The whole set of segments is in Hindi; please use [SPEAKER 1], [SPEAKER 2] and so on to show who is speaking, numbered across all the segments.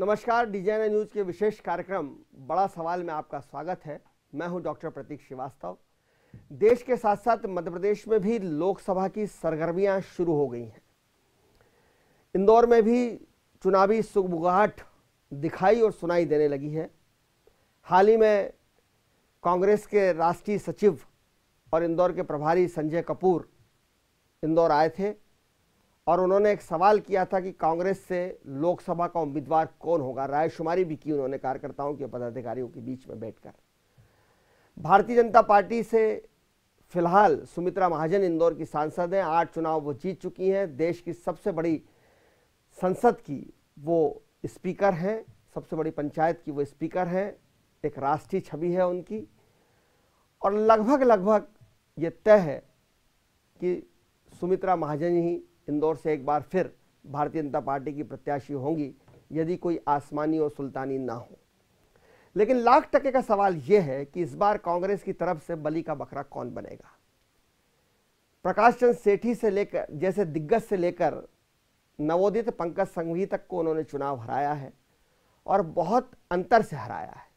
[SPEAKER 1] नमस्कार, डीजीएनए न्यूज के विशेष कार्यक्रम बड़ा सवाल में आपका स्वागत है। मैं हूं डॉक्टर प्रतीक श्रीवास्तव। देश के साथ साथ मध्य प्रदेश में भी लोकसभा की सरगर्मियां शुरू हो गई हैं। इंदौर में भी चुनावी सुगबुगाहट दिखाई और सुनाई देने लगी है। हाल ही में कांग्रेस के राष्ट्रीय सचिव और इंदौर के प्रभारी संजय कपूर इंदौर आए थे और उन्होंने एक सवाल किया था कि कांग्रेस से लोकसभा का उम्मीदवार कौन होगा। रायशुमारी भी की उन्होंने कार्यकर्ताओं के पदाधिकारियों के बीच में बैठकर। भारतीय जनता पार्टी से फिलहाल सुमित्रा महाजन इंदौर की सांसद हैं। 8 चुनाव वो जीत चुकी हैं। देश की सबसे बड़ी संसद की वो स्पीकर हैं, सबसे बड़ी पंचायत की वो स्पीकर हैं। एक राष्ट्रीय छवि है उनकी और लगभग ये तय है कि सुमित्रा महाजन ही इंदौर से एक बार फिर भारतीय जनता पार्टी की प्रत्याशी होंगी, यदि कोई आसमानी और सुल्तानी ना हो। लेकिन लाख टके का सवाल यह है कि इस बार कांग्रेस की तरफ से बलि का बकरा कौन बनेगा। प्रकाश चंद्र सेठी से लेकर जैसे दिग्गज से लेकर नवोदित पंकज संघवी तक को उन्होंने चुनाव हराया है और बहुत अंतर से हराया है।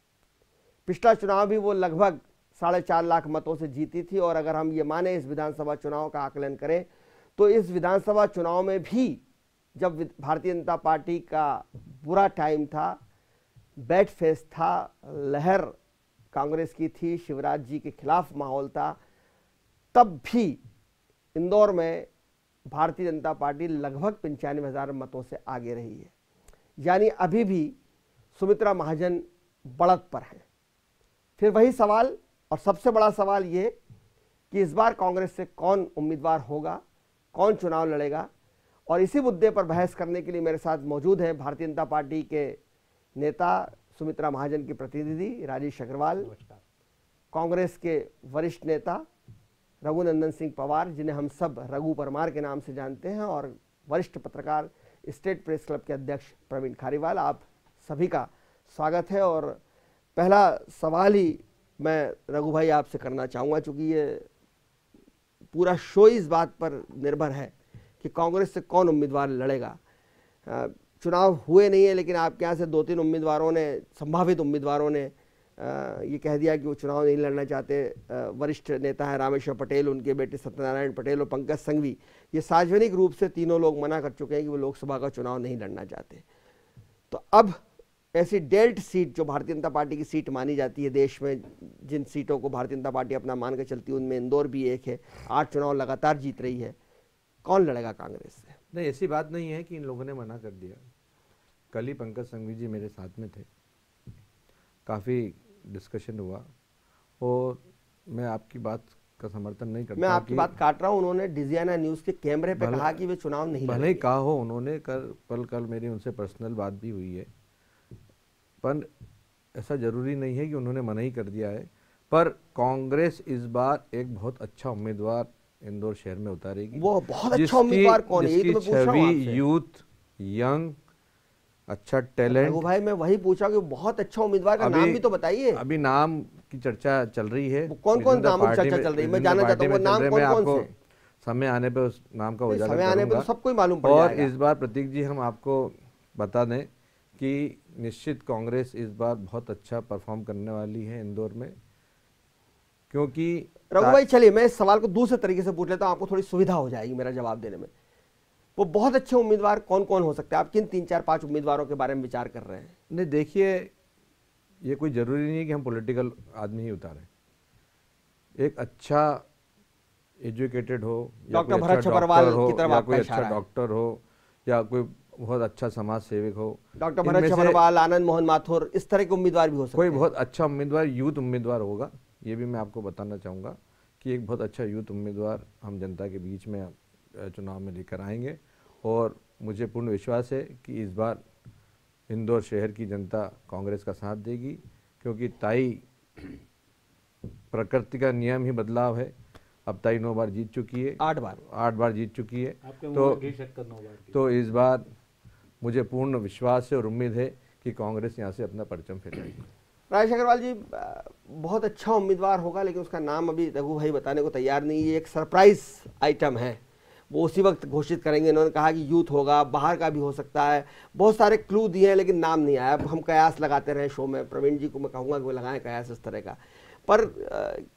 [SPEAKER 1] पिछला चुनाव भी वो लगभग 4.5 लाख मतों से जीती थी और अगर हम ये माने इस विधानसभा चुनाव का आकलन करें तो इस विधानसभा चुनाव में भी जब भारतीय जनता पार्टी का बुरा टाइम था, बैड फेस था, लहर कांग्रेस की थी, शिवराज जी के खिलाफ माहौल था, तब भी इंदौर में भारतीय जनता पार्टी लगभग 95,000 मतों से आगे रही है। यानी अभी भी सुमित्रा महाजन बढ़त पर है। फिर वही सवाल और सबसे बड़ा सवाल ये कि इस बार कांग्रेस से कौन उम्मीदवार होगा, कौन चुनाव लड़ेगा। और इसी मुद्दे पर बहस करने के लिए मेरे साथ मौजूद हैं भारतीय जनता पार्टी के नेता सुमित्रा महाजन की प्रतिनिधि राजेश अग्रवाल, कांग्रेस के वरिष्ठ नेता रघुनंदन सिंह पवार जिन्हें हम सब रघु परमार के नाम से जानते हैं, और वरिष्ठ पत्रकार स्टेट प्रेस क्लब के अध्यक्ष प्रवीण खारीवाल। आप सभी का स्वागत है। और पहला सवाल ही मैं रघु भाई आपसे करना चाहूँगा, चूँकि ये पूरा शो इस बात पर निर्भर है कि कांग्रेस से कौन उम्मीदवार लड़ेगा। चुनाव हुए नहीं है लेकिन आपके यहाँ से 2-3 उम्मीदवारों ने, संभावित उम्मीदवारों ने ये कह दिया कि वो चुनाव नहीं लड़ना चाहते। वरिष्ठ नेता है रामेश्वर पटेल, उनके बेटे सत्यनारायण पटेल और पंकज संघवी, ये सार्वजनिक रूप से तीनों लोग मना कर चुके हैं कि वो लोकसभा का चुनाव नहीं लड़ना चाहते। तो अब ऐसी डेल्ट सीट जो भारतीय जनता पार्टी की सीट मानी जाती है देश में, जिन सीटों को भारतीय जनता पार्टी अपना मान कर चलती है, उनमें इंदौर भी एक है। 8 चुनाव लगातार जीत रही है। कौन लड़ेगा कांग्रेस से?
[SPEAKER 2] नहीं, ऐसी बात नहीं है कि इन लोगों ने मना कर दिया। कल ही पंकज संघवी जी मेरे साथ में थे, काफ़ी डिस्कशन हुआ और मैं आपकी बात का समर्थन नहीं करता।
[SPEAKER 1] मैं आपकी बात काट रहा हूँ। उन्होंने डीजीएनए न्यूज़ के कैमरे पे कहा कि वे चुनाव नहीं लड़ेंगे।
[SPEAKER 2] भले ही कहा हो उन्होंने, कल मेरी उनसे पर्सनल बात भी हुई है, पर ऐसा जरूरी नहीं है कि उन्होंने मना ही कर दिया है। पर कांग्रेस इस बार एक बहुत अच्छा उम्मीदवार इंदौर शहर में उतारेगी।
[SPEAKER 1] वो बहुत अच्छा उम्मीदवार कौन है, ये तो मैं पूछ रहा हूं आपसे।
[SPEAKER 2] यूथ, यंग, अच्छा टैलेंट।
[SPEAKER 1] रघु भाई मैं वही पूछा कि बहुत अच्छा उम्मीदवार का नाम भी तो बताइए।
[SPEAKER 2] अभी नाम की चर्चा चल रही है।
[SPEAKER 1] कौन कौन नामों की चर्चा चल रही है, मैं जानना चाहता हूँ। वो नाम कौन कौन से?
[SPEAKER 2] समय आने पे उस नाम का उजागर
[SPEAKER 1] समय आने पे तो सबको ही मालूम पड़
[SPEAKER 2] जाएगा।
[SPEAKER 1] जाएगा।
[SPEAKER 2] और इस बार प्रतीक जी हम आपको बता दें कि निश्चित कांग्रेस इस बार बहुत अच्छा परफॉर्म करने वाली है इंदौर में, क्योंकि
[SPEAKER 1] रघु भाई चलिए मैं इस सवाल को दूसरे तरीके से पूछ लेता हूं, आपको थोड़ी सुविधा हो जाएगी मेरा जवाब देने में। वो बहुत अच्छे उम्मीदवार कौन कौन हो सकते हैं? आप किन 3-4-5 उम्मीदवारों के बारे में विचार कर रहे हैं?
[SPEAKER 2] नहीं, देखिए ये कोई जरूरी नहीं है कि हम पॉलिटिकल आदमी ही उतारें। एक अच्छा एजुकेटेड हो,
[SPEAKER 1] डॉक्टर भरत छबरवाल की तरफ
[SPEAKER 2] या कोई अच्छा डॉक्टर हो, या कोई बहुत अच्छा समाज सेवक हो,
[SPEAKER 1] डॉक्टर भरत छबरवाल, आनंद मोहन माथुर, इस तरह के उम्मीदवार भी हो सकते हैं।
[SPEAKER 2] कोई बहुत अच्छा उम्मीदवार, यूथ उम्मीदवार होगा। ये भी मैं आपको बताना चाहूँगा कि एक बहुत अच्छा यूथ उम्मीदवार हम जनता के बीच में चुनाव में लेकर आएंगे। और मुझे पूर्ण विश्वास है कि इस बार इंदौर शहर की जनता कांग्रेस का साथ देगी, क्योंकि ताई प्रकृति का नियम ही बदलाव है। अब ताई 9 बार जीत चुकी है, 8 बार जीत चुकी है। तो इस बार मुझे पूर्ण विश्वास है और उम्मीद है कि कांग्रेस यहाँ से अपना परचम फहराएगी।
[SPEAKER 1] राजेश अग्रवाल जी, बहुत अच्छा उम्मीदवार होगा लेकिन उसका नाम अभी रघु भाई बताने को तैयार नहीं है। एक सरप्राइज आइटम है, वो उसी वक्त घोषित करेंगे। इन्होंने कहा कि यूथ होगा, बाहर का भी हो सकता है, बहुत सारे क्लू दिए हैं लेकिन नाम नहीं आया। अब हम कयास लगाते रहे शो में, प्रवीण जी को मैं कहूँगा कि वो लगाएं कयास इस तरह का। पर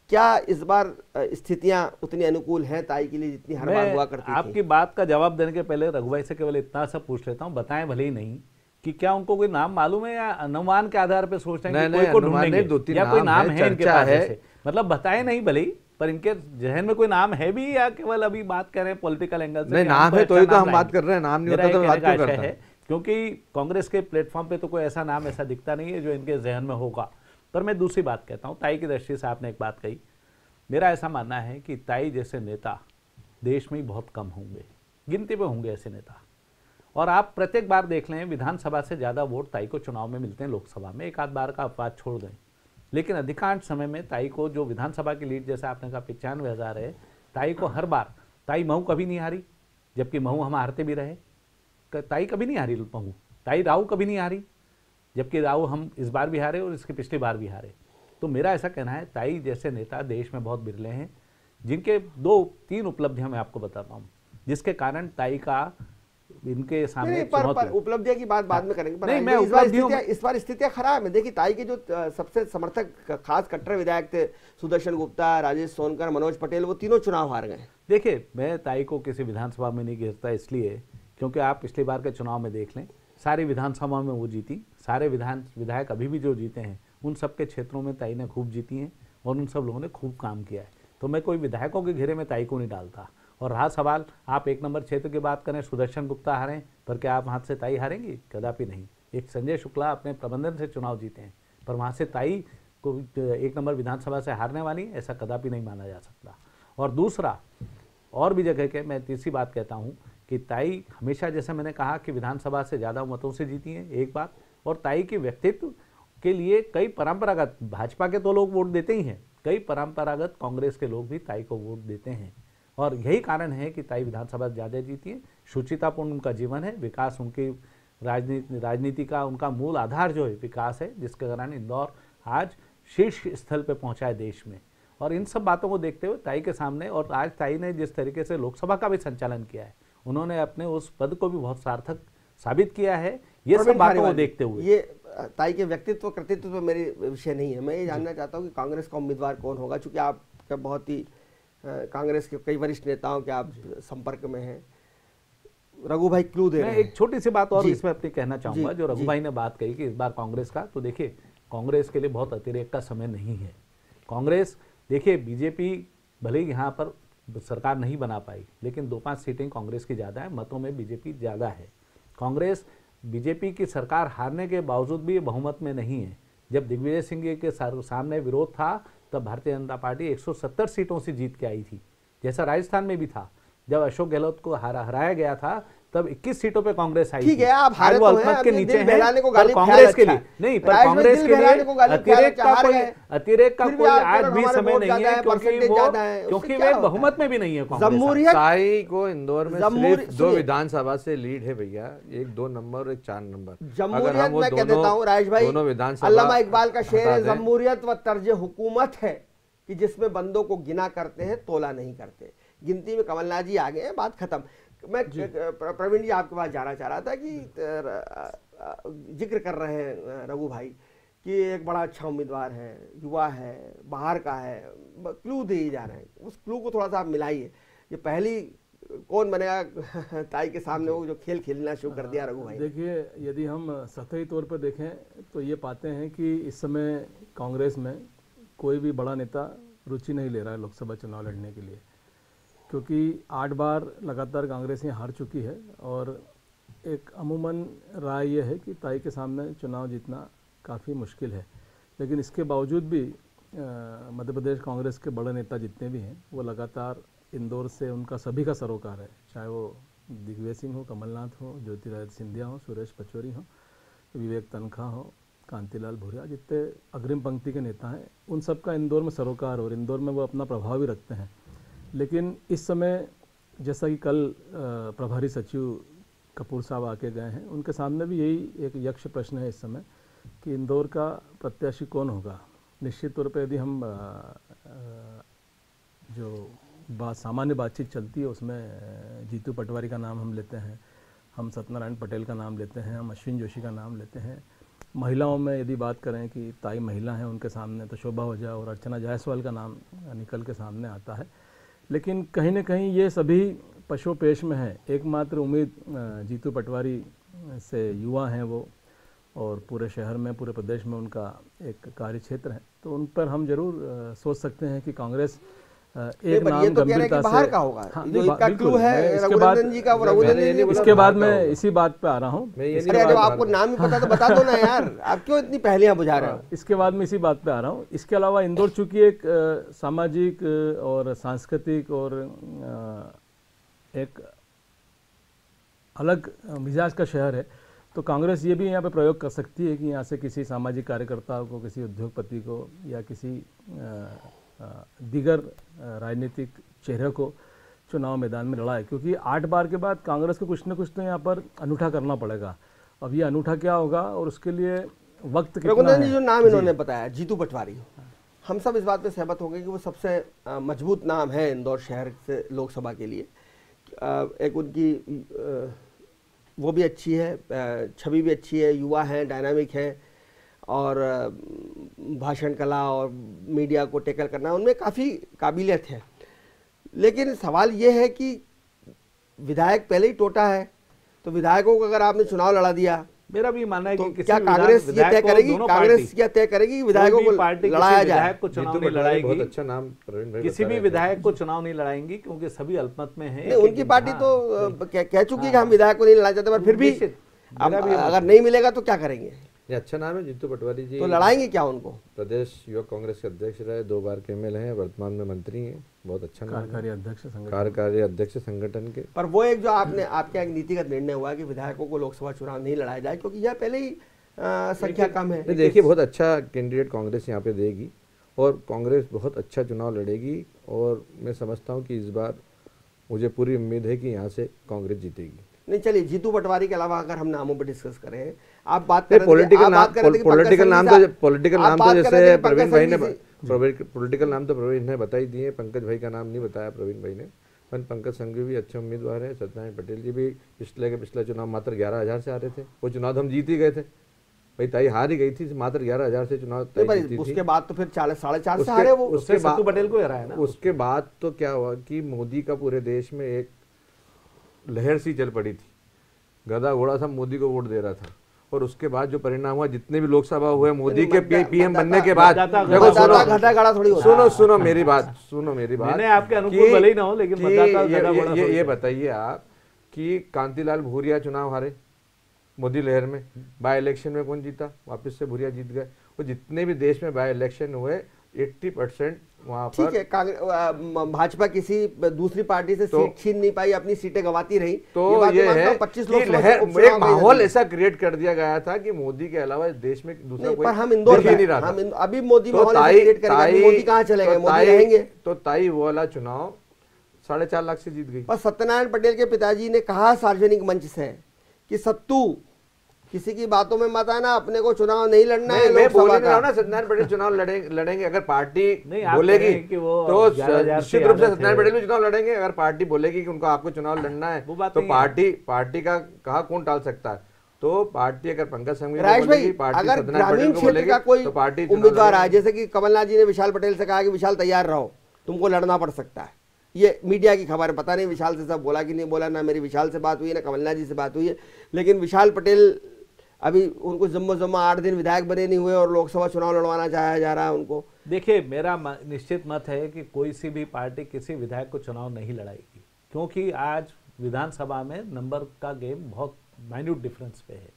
[SPEAKER 1] क्या इस बार स्थितियां उतनी अनुकूल हैं ताई के लिए जितनी हर बार हुआ करती थी?
[SPEAKER 3] आपकी बात का जवाब देने के पहले रघु भाई से केवल इतना सा पूछ लेता हूँ, बताएं भले ही नहीं कि क्या उनको कोई नाम मालूम है या अनुमान के आधार पर सोच रहे हैं कि कोई को ढूंढेंगे या कोई नाम है इनके पास ऐसे? मतलब बताएं नहीं भले ही, पर इनके जहन में कोई नाम है भी या केवल अभी बात कर रहे हैं पॉलिटिकल एंगल से?
[SPEAKER 2] नहीं, नाम है तो ही तो हम बात कर रहे हैं, नाम नहीं होता तो बात क्यों करते हैं?
[SPEAKER 3] क्योंकि कांग्रेस के प्लेटफॉर्म पे तो कोई ऐसा नाम ऐसा दिखता नहीं है जो इनके जहन में होगा। पर मैं दूसरी बात कहता हूँ, ताई की दृष्टि से आपने एक बात कही, मेरा ऐसा मानना है कि ताई जैसे नेता देश में ही बहुत कम होंगे, गिनती पे होंगे ऐसे नेता। और आप प्रत्येक बार देख लें, विधानसभा से ज़्यादा वोट ताई को चुनाव में मिलते हैं लोकसभा में, एक आध बार का अपवाद छोड़ दें, लेकिन अधिकांश समय में ताई को जो विधानसभा की लीड जैसे आपने कहा 95,000 है, ताई को हर बार, ताई महू कभी नहीं हारी, जबकि महू हम हारते भी रहे, ताई कभी नहीं हारी महू, ताई राऊ कभी नहीं हारी, जबकि राव हम इस बार भी हारे और इसके पिछली बार भी हारे। तो मेरा ऐसा कहना है, ताई जैसे नेता देश में बहुत बिरले हैं, जिनके 2-3 उपलब्धियां मैं आपको बताता हूं, जिसके कारण ताई का इनके सामने
[SPEAKER 1] पर उपलब्धियां की बात बाद में करेंगे। पर
[SPEAKER 3] नहीं, मैं
[SPEAKER 1] इस बार स्थितियां खराब है। देखिए, ताई के जो सबसे समर्थक खास कट्टर विधायक थे, सुदर्शन गुप्ता, राजेश सोनकर, मनोज पटेल, वो तीनों चुनाव हार गए।
[SPEAKER 3] देखिए, मैं ताई को किसी विधानसभा में नहीं घेरता, इसलिए क्योंकि आप पिछली बार के चुनाव में देख लें, सारी विधानसभा में वो जीती, सारे विधायक अभी भी जो जीते हैं उन सब के क्षेत्रों में ताई ने खूब जीती हैं और उन सब लोगों ने खूब काम किया है। तो मैं कोई विधायकों के घेरे में ताई को नहीं डालता। और रहा सवाल, आप 1 नंबर क्षेत्र की बात करें, सुदर्शन गुप्ता हारें, पर क्या आप हाथ से ताई हारेंगी? कदापि नहीं। एक संजय शुक्ला अपने प्रबंधन से चुनाव जीते हैं, पर वहाँ से ताई को 1 नंबर विधानसभा से हारने वाली, ऐसा कदापि नहीं माना जा सकता। और दूसरा, और भी जगह के मैं तीसरी बात कहता हूँ कि ताई हमेशा, जैसे मैंने कहा कि विधानसभा से ज़्यादा मतों से जीती हैं, एक बात, और ताई के व्यक्तित्व के लिए कई परंपरागत, भाजपा के तो लोग वोट देते ही हैं, कई परंपरागत कांग्रेस के लोग भी ताई को वोट देते हैं। और यही कारण है कि ताई विधानसभा ज़्यादा जीती है। शुचितापूर्ण उनका जीवन है, विकास उनकी राजनीति का उनका मूल आधार जो है विकास है, जिसके कारण इंदौर आज शीर्ष स्थल पर पहुँचा है देश में। और इन सब बातों को देखते हुए ताई के सामने, और आज ताई ने जिस तरीके से लोकसभा का भी संचालन किया है, उन्होंने अपने उस पद को भी बहुत सार्थक साबित किया है। ये सब बातों को देखते हुए,
[SPEAKER 1] ये ताई के व्यक्तित्व कृतित्व तो मेरे विषय नहीं है। मैं ये जानना चाहता हूँ कि कांग्रेस का उम्मीदवार कौन होगा, चूंकि आप बहुत ही कांग्रेस के कई वरिष्ठ नेताओं के आप संपर्क में हैं। रघु भाई क्लू दे रहे हैं।
[SPEAKER 3] मैं एक छोटी सी बात और इसमें अपनी कहना चाहूंगा, जो रघु भाई ने बात कही कि इस बार कांग्रेस का, तो देखिए कांग्रेस के लिए बहुत अतिरेक का समय नहीं है। कांग्रेस, देखिए बीजेपी भले ही यहाँ पर सरकार नहीं बना पाई, लेकिन 2-5 सीटें कांग्रेस की ज़्यादा है, मतों में बीजेपी ज़्यादा है। कांग्रेस बीजेपी की सरकार हारने के बावजूद भी बहुमत में नहीं है। जब दिग्विजय सिंह के सामने विरोध था, तब भारतीय जनता पार्टी 170 सीटों से जीत के आई थी, जैसा राजस्थान में भी था। जब अशोक गहलोत को हराया गया था, तब 21 सीटों पे कांग्रेस आई।
[SPEAKER 1] ठीक है, आप हारे तो
[SPEAKER 3] अल्पमत के नीचे हैं,
[SPEAKER 1] पर
[SPEAKER 3] कांग्रेस के लिए नहीं, पर कांग्रेस के लिए अतिरेक का कोई आज भी समय नहीं है, क्योंकि वे बहुमत में भी नहीं है।
[SPEAKER 2] जमहूरियत ताई को इंदौर में सिर्फ 2 विधानसभा से लीड है भैया, एक 2 नंबर और एक 4 नंबर।
[SPEAKER 1] जमहूरियत मैं कह देता हूँ राजेश भाई, अल्लामा इकबाल का शेर है, जमहूरियत व तर्ज हुकूमत है कि जिसमें बंदों को गिना करते हैं, तोला नहीं करते। गिनती में कमलनाथ जी आ गए हैं, बात खत्म। मैं प्रवीण जी आपके पास जाना चाह रहा था कि जिक्र कर रहे हैं रघु भाई कि एक बड़ा अच्छा उम्मीदवार है, युवा है, बाहर का है, क्लू दिए जा रहे हैं, उस क्लू को थोड़ा सा आप मिलाइए। ये पहली कौन बनेगा ताई के सामने, वो जो खेल खेलना शुरू कर दिया रघु भाई।
[SPEAKER 4] देखिए, यदि हम सतही तौर पर देखें तो ये पाते हैं कि इस समय कांग्रेस में कोई भी बड़ा नेता रुचि नहीं ले रहा है लोकसभा चुनाव लड़ने के लिए, क्योंकि 8 बार लगातार कांग्रेस यहाँ हार चुकी है। और एक अमूमन राय यह है कि ताई के सामने चुनाव जीतना काफ़ी मुश्किल है। लेकिन इसके बावजूद भी मध्य प्रदेश कांग्रेस के बड़े नेता जितने भी हैं, वो लगातार इंदौर से उनका सभी का सरोकार है, चाहे वो दिग्विजय सिंह हो, कमलनाथ हो, ज्योतिरादित्य सिंधिया हो, सुरेश पचौरी हो, विवेक तनखा हो, कांतिलाल भूरिया, जितने अग्रिम पंक्ति के नेता हैं, उन सब का इंदौर में सरोकार, और इंदौर में वो अपना प्रभाव भी रखते हैं। लेकिन इस समय जैसा कि कल प्रभारी सचिव कपूर साहब आके गए हैं, उनके सामने भी यही एक यक्ष प्रश्न है इस समय कि इंदौर का प्रत्याशी कौन होगा। निश्चित तौर पे यदि हम जो सामान्य बातचीत चलती है उसमें जीतू पटवारी का नाम हम लेते हैं, हम सत्यनारायण पटेल का नाम लेते हैं, हम अश्विन जोशी का नाम लेते हैं। महिलाओं में यदि बात करें कि ताई महिला हैं उनके सामने तो शोभा ओझा और अर्चना जायसवाल का नाम निकल के सामने आता है। लेकिन कहीं न कहीं ये सभी पशोपेश में है। एकमात्र उम्मीद जीतू पटवारी से युवा हैं वो, और पूरे शहर में पूरे प्रदेश में उनका एक कार्य क्षेत्र है, तो उन पर हम जरूर सोच सकते हैं कि कांग्रेस एक नाम गंभीरता से
[SPEAKER 1] बाहर का होगा।
[SPEAKER 4] हाँ,
[SPEAKER 1] जो इसका क्लू है
[SPEAKER 4] इसके बाद
[SPEAKER 1] जी का, रघुनंदन जी
[SPEAKER 4] इसके बाद मैं इसी बात पे आ रहा हूँ।
[SPEAKER 1] अरे जब आपको नाम ही पता तो बता दो ना यार, आप क्यों इतनी पहेलियां बुझा रहे हो?
[SPEAKER 4] इसके बाद मैं इसी बात पे आ रहा हूँ। इसके अलावा इंदौर चूंकि एक सामाजिक और सांस्कृतिक और एक अलग मिजाज का शहर है, तो कांग्रेस ये भी यहाँ पे प्रयोग कर सकती है कि यहाँ से किसी सामाजिक कार्यकर्ता को, किसी उद्योगपति को या किसी दीगर राजनीतिक चेहरे को चुनाव मैदान में लड़ाए, क्योंकि 8 बार के बाद कांग्रेस को कुछ न कुछ तो यहाँ पर अनूठा करना पड़ेगा। अब ये अनूठा क्या होगा और उसके लिए वक्त कितना
[SPEAKER 1] रघुनंदन
[SPEAKER 4] है।
[SPEAKER 1] जी जो नाम इन्होंने बताया जीतू पटवारी, हम सब इस बात पे सहमत होंगे कि वो सबसे मजबूत नाम है इंदौर शहर से लोकसभा के लिए। एक उनकी वो भी अच्छी है, छवि भी अच्छी है, युवा हैं, डायनामिक हैं, और भाषण कला और मीडिया को टैकल करना उनमें काफ़ी काबिलियत है। लेकिन सवाल ये है कि विधायक पहले ही टोटा है, तो विधायकों को अगर आपने चुनाव लड़ा दिया,
[SPEAKER 3] मेरा भी मानना है
[SPEAKER 1] तो
[SPEAKER 3] कि किसी
[SPEAKER 1] क्या
[SPEAKER 3] भी
[SPEAKER 1] कांग्रेस ये
[SPEAKER 3] विधायक
[SPEAKER 1] तय
[SPEAKER 3] को
[SPEAKER 1] करेगी,
[SPEAKER 3] दोनों
[SPEAKER 1] कांग्रेस
[SPEAKER 3] पार्टी-
[SPEAKER 1] क्या तय करेगी कि विधायकों
[SPEAKER 3] कोई
[SPEAKER 1] को
[SPEAKER 3] भी पार्टी किसी
[SPEAKER 1] लड़ाया जाए?
[SPEAKER 3] विधायक को चुनाव
[SPEAKER 2] जीतू
[SPEAKER 3] नहीं
[SPEAKER 2] पटवारी
[SPEAKER 3] लड़ाएगी,
[SPEAKER 2] बहुत अच्छा नाम प्रवीण भाई
[SPEAKER 3] किसी
[SPEAKER 2] बता
[SPEAKER 3] भी
[SPEAKER 2] रहे थे।
[SPEAKER 3] विधायक को चुनाव नहीं लड़ाएंगी, क्योंकि सभी अल्पमत में हैं।
[SPEAKER 1] नहीं, उनकी पार्टी तो कह चुकी है कि हम विधायक को नहीं लड़ा चाहते, पर फिर भी
[SPEAKER 3] निश्चित,
[SPEAKER 1] अब
[SPEAKER 3] मेरा भी ये मत
[SPEAKER 1] अगर नहीं मिलेगा तो क्या करेंगे?
[SPEAKER 2] ये अच्छा नाम है जीतू पटवारी जी।
[SPEAKER 1] तो लड़ाएंगे क्या उनको?
[SPEAKER 2] प्रदेश युवक कांग्रेस के अध्यक्ष रहे, 2 बार के एमएलए हैं, वर्तमान में मंत्री हैं। बहुत अच्छा नाम है।
[SPEAKER 4] कार्यकारी अध्यक्ष संगठन।
[SPEAKER 2] कार्यकारी अध्यक्ष संगठन के।
[SPEAKER 1] पर वो एक जो आपके एक नीतिगत निर्णय हुआ कि विधायकों को लोकसभा चुनाव नहीं लड़ाया जाए, क्योंकि यह पहले ही संख्या कम है।
[SPEAKER 2] नहीं, देखिए बहुत अच्छा कैंडिडेट कांग्रेस यहाँ पे देगी और कांग्रेस बहुत अच्छा चुनाव लड़ेगी, और मैं समझता हूँ कि इस बार मुझे पूरी उम्मीद है कि यहाँ से कांग्रेस जीतेगी।
[SPEAKER 1] नहीं, चलिए जीतू पटवारी के अलावा अगर हम नामों पर डिस्कस करें, आप बात
[SPEAKER 2] नहीं,
[SPEAKER 1] कर
[SPEAKER 2] पॉलिटिकल नाम तो जैसे प्रवीण भाई ने पॉलिटिकल नाम तो प्रवीण ने बता ही दिए, पंकज भाई का नाम नहीं बताया प्रवीण भाई ने। पंकज संघवी भी अच्छे उम्मीदवार है, सत्यनारायण पटेल जी भी पिछले चुनाव मात्र 11,000 से आ रहे थे, वो चुनाव तो हम जीत ही गए थे भाई, ताई हार ही गई थी, मात्र 11,000 से चुनाव जीती थी।
[SPEAKER 1] उसके बाद तो फिर 4.5 से हारे वो।
[SPEAKER 3] उसके सत्तू पटेल को हराया ना।
[SPEAKER 2] उसके बाद तो क्या हुआ कि मोदी का पूरे देश में एक लहर सी चल पड़ी थी, गधा घोड़ा सब मोदी को वोट दे रहा था, और उसके बाद जो परिणाम हुआ, जितने भी लोकसभा हुए मोदी के पीएम बनने के बाद, देखो सुनो मेरी बात,
[SPEAKER 3] मैंने आपके अनुकूल भले ही ना हो, लेकिन
[SPEAKER 2] ये बताइए आप कि कांतिलाल भूरिया चुनाव हारे मोदी लहर में, बाय इलेक्शन में कौन जीता? वापस से भूरिया जीत गए। वो जितने भी देश में बाय इलेक्शन हुए 80% वहाँ पर,
[SPEAKER 1] ठीक है, भाजपा किसी दूसरी पार्टी से सीट छीन नहीं पाई, अपनी सीटें गंवाती रही,
[SPEAKER 2] तो ये है
[SPEAKER 1] 25
[SPEAKER 2] कि एक माहौल ऐसा क्रिएट कर दिया गया था कि मोदी के अलावा देश में दूसरा कोई
[SPEAKER 1] पर हम इंदौर
[SPEAKER 2] नहीं रहा था।
[SPEAKER 1] अभी मोदी माहौल क्रिएट करेगा, मोदी कहाँ चले गए? मोदी रहेंगे।
[SPEAKER 2] तो ताई वो वाला चुनाव 4.5 लाख से जीत गई।
[SPEAKER 1] पर सत्यनारायण पटेल के पिताजी ने कहा सार्वजनिक मंच से कि सत्तू किसी की बातों में मत आना, अपने को चुनाव नहीं लड़ना है।
[SPEAKER 2] मैं बोल नहीं रहा हूं ना, सत्यनारायण पटेल चुनाव लड़ेंगे, अगर पार्टी बोलेगी तो निश्चित रूप से सत्यनारायण पटेल भी चुनाव लड़ेंगे। अगर पार्टी बोलेगी कि उनको आपको चुनाव लड़ना है, तो पार्टी का कहा कौन टाल सकता है? तो पार्टी अगर पंकज संघवी
[SPEAKER 1] बोलेगी, अगर ग्रामीण क्षेत्र का कोई उम्मीदवार आए, जैसे कि कमलनाथ जी ने विशाल पटेल से कहा कि विशाल तैयार रहो, तुमको लड़ना पड़ सकता है, ये मीडिया की खबर है, पता नहीं विशाल से सब बोला कि नहीं बोला, ना मेरी विशाल से बात हुई है ना कमलनाथ जी से बात हुई है, लेकिन विशाल पटेल अभी उनको जम्मो 8 दिन विधायक बने नहीं हुए और लोकसभा चुनाव लड़वाना चाहा जा रहा है उनको।
[SPEAKER 3] देखिए, मेरा निश्चित मत है कि कोई सी भी पार्टी किसी विधायक को चुनाव नहीं लड़ाएगी, क्योंकि आज विधानसभा में नंबर का गेम बहुत माइन्यूट डिफरेंस पे है।